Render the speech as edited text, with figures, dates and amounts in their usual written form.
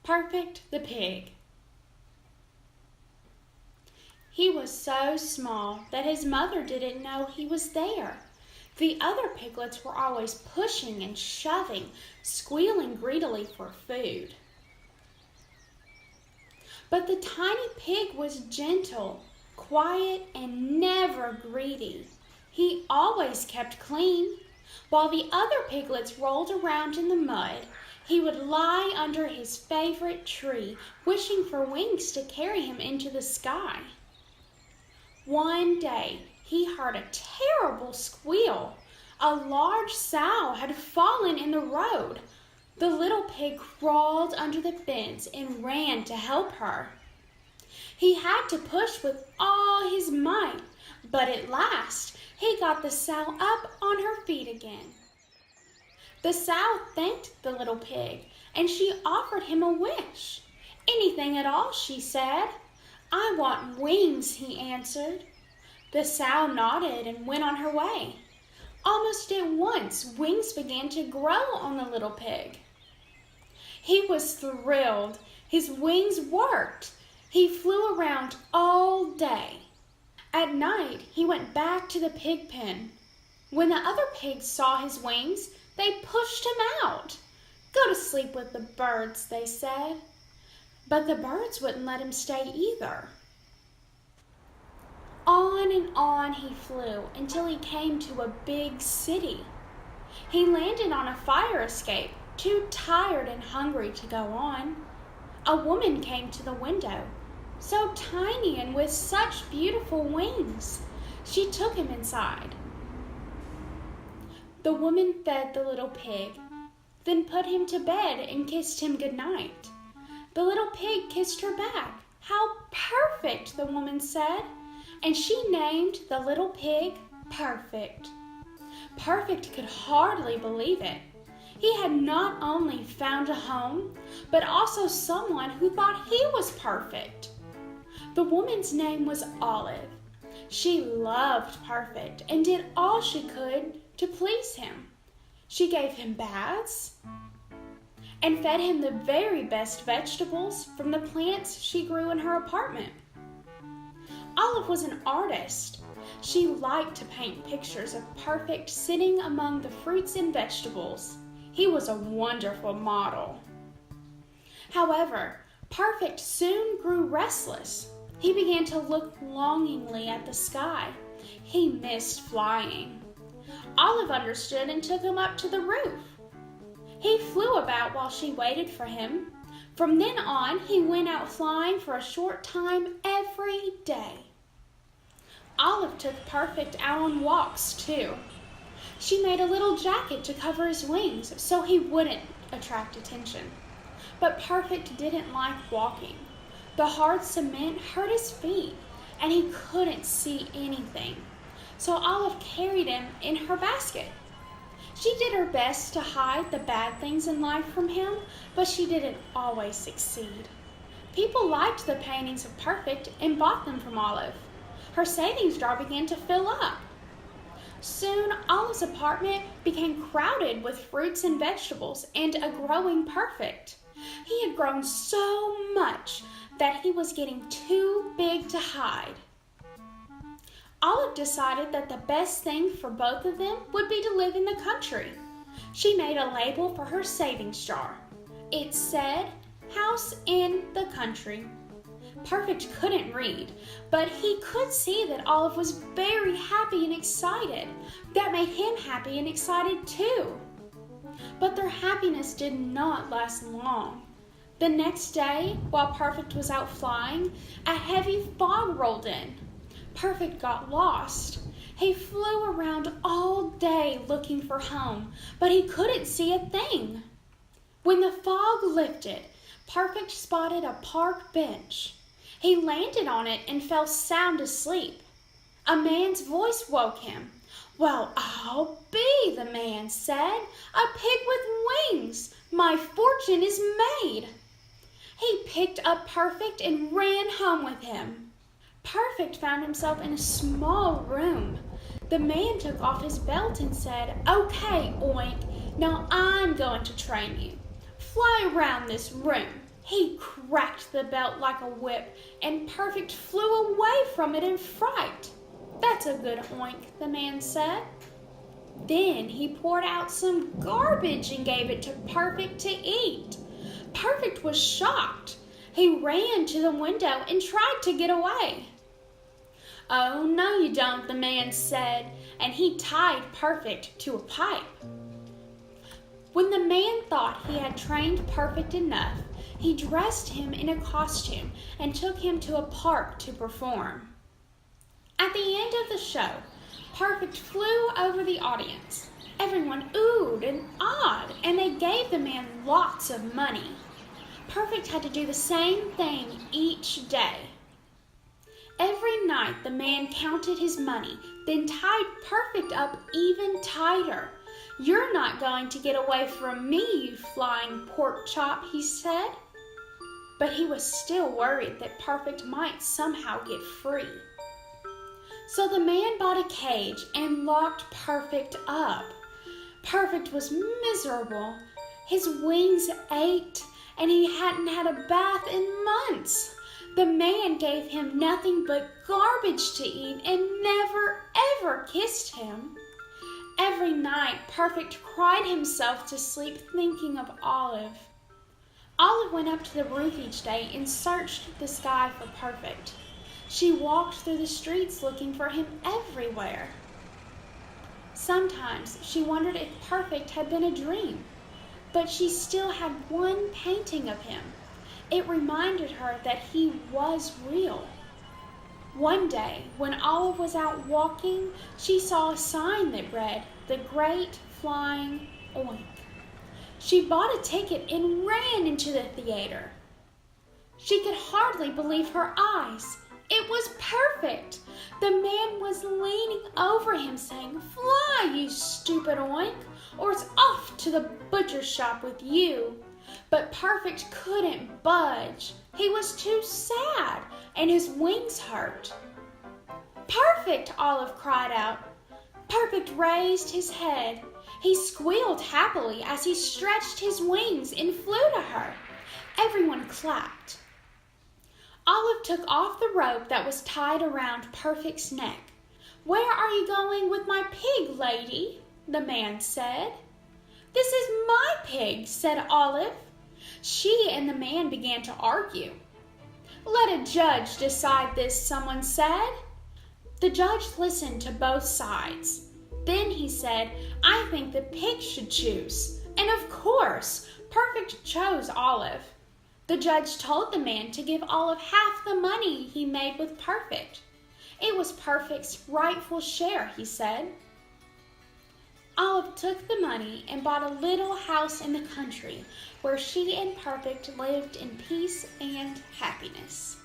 Perfect the pig. He was so small that his mother didn't know he was there. The other piglets were always pushing and shoving, squealing greedily for food. But the tiny pig was gentle, quiet, and never greedy. He always kept clean. While the other piglets rolled around in the mud, he would lie under his favorite tree, wishing for wings to carry him into the sky. One day, he heard a terrible squeal. A large sow had fallen in the road. The little pig crawled under the fence and ran to help her. He had to push with all his might, but at last he got the sow up on her feet again. The sow thanked the little pig, and she offered him a wish. "Anything at all," she said. "I want wings," he answered. The sow nodded and went on her way. Almost at once, wings began to grow on the little pig. He was thrilled. His wings worked. He flew around all day. At night, he went back to the pig pen. When the other pigs saw his wings, they pushed him out. "Go to sleep with the birds," they said. But the birds wouldn't let him stay either. On and on he flew until he came to a big city. He landed on a fire escape, too tired and hungry to go on. A woman came to the window, so tiny and with such beautiful wings. She took him inside. The woman fed the little pig, then put him to bed and kissed him goodnight. The little pig kissed her back. "How perfect," the woman said, and she named the little pig Perfect. Perfect could hardly believe it. He had not only found a home, but also someone who thought he was perfect. The woman's name was Olive. She loved Perfect and did all she could to please him. She gave him baths and fed him the very best vegetables from the plants she grew in her apartment. Olive was an artist. She liked to paint pictures of Perfect sitting among the fruits and vegetables. He was a wonderful model. However, Perfect soon grew restless. He began to look longingly at the sky. He missed flying. Olive understood and took him up to the roof. He flew about while she waited for him. From then on, he went out flying for a short time every day. Olive took Perfect out on walks, too. She made a little jacket to cover his wings so he wouldn't attract attention. But Perfect didn't like walking. The hard cement hurt his feet, and he couldn't see anything. So Olive carried him in her basket. She did her best to hide the bad things in life from him, but she didn't always succeed. People liked the paintings of Perfect and bought them from Olive. Her savings jar began to fill up. Soon, Olive's apartment became crowded with fruits and vegetables and a growing Perfect. He had grown so much that he was getting too big to hide. Olive decided that the best thing for both of them would be to live in the country. She made a label for her savings jar. It said, "House in the Country." Perfect couldn't read, but he could see that Olive was very happy and excited. That made him happy and excited too. But their happiness did not last long. The next day, while Perfect was out flying, a heavy fog rolled in. Perfect got lost. He flew around all day looking for home, but he couldn't see a thing. When the fog lifted, Perfect spotted a park bench. He landed on it and fell sound asleep. A man's voice woke him. "Well, I'll be," the man said. "A pig with wings. My fortune is made." He picked up Perfect and ran home with him. Perfect found himself in a small room. The man took off his belt and said, "Okay, Oink, now I'm going to train you. Fly around this room. He cracked the belt like a whip, and Perfect flew away from it in fright. "That's a good oink," the man said. Then he poured out some garbage and gave it to Perfect to eat. Perfect was shocked. He ran to the window and tried to get away. "Oh, no you don't," the man said, and he tied Perfect to a pipe. When the man thought he had trained Perfect enough, he dressed him in a costume and took him to a park to perform. At the end of the show, Perfect flew over the audience. Everyone oohed and awed, and they gave the man lots of money. Perfect had to do the same thing each day. Every night the man counted his money, then tied Perfect up even tighter. "You're not going to get away from me, you flying pork chop," he said. But he was still worried that Perfect might somehow get free. So the man bought a cage and locked Perfect up. Perfect was miserable. His wings ached, and he hadn't had a bath in months. The man gave him nothing but garbage to eat and never, ever kissed him. Every night, Perfect cried himself to sleep thinking of Olive. Olive went up to the roof each day and searched the sky for Perfect. She walked through the streets looking for him everywhere. Sometimes she wondered if Perfect had been a dream, but she still had one painting of him. It reminded her that he was real. One day, when Olive was out walking, she saw a sign that read, "The Great Flying Oink." She bought a ticket and ran into the theater. She could hardly believe her eyes. It was Perfect. The man was leaning over him saying, "Fly, you stupid oink, or it's off to the butcher shop with you." But Perfect couldn't budge. He was too sad, and his wings hurt. "Perfect!" Olive cried out. Perfect raised his head. He squealed happily as he stretched his wings and flew to her. Everyone clapped. Olive took off the rope that was tied around Perfect's neck. "Where are you going with my pig, lady?" the man said. "This is my pig," said Olive. She and the man began to argue. "Let a judge decide this," someone said. The judge listened to both sides. Then he said, "I think the pig should choose." And of course, Perfect chose Olive. The judge told the man to give Olive half the money he made with Perfect. It was Perfect's rightful share, he said. Olive took the money and bought a little house in the country where she and Perfect lived in peace and happiness.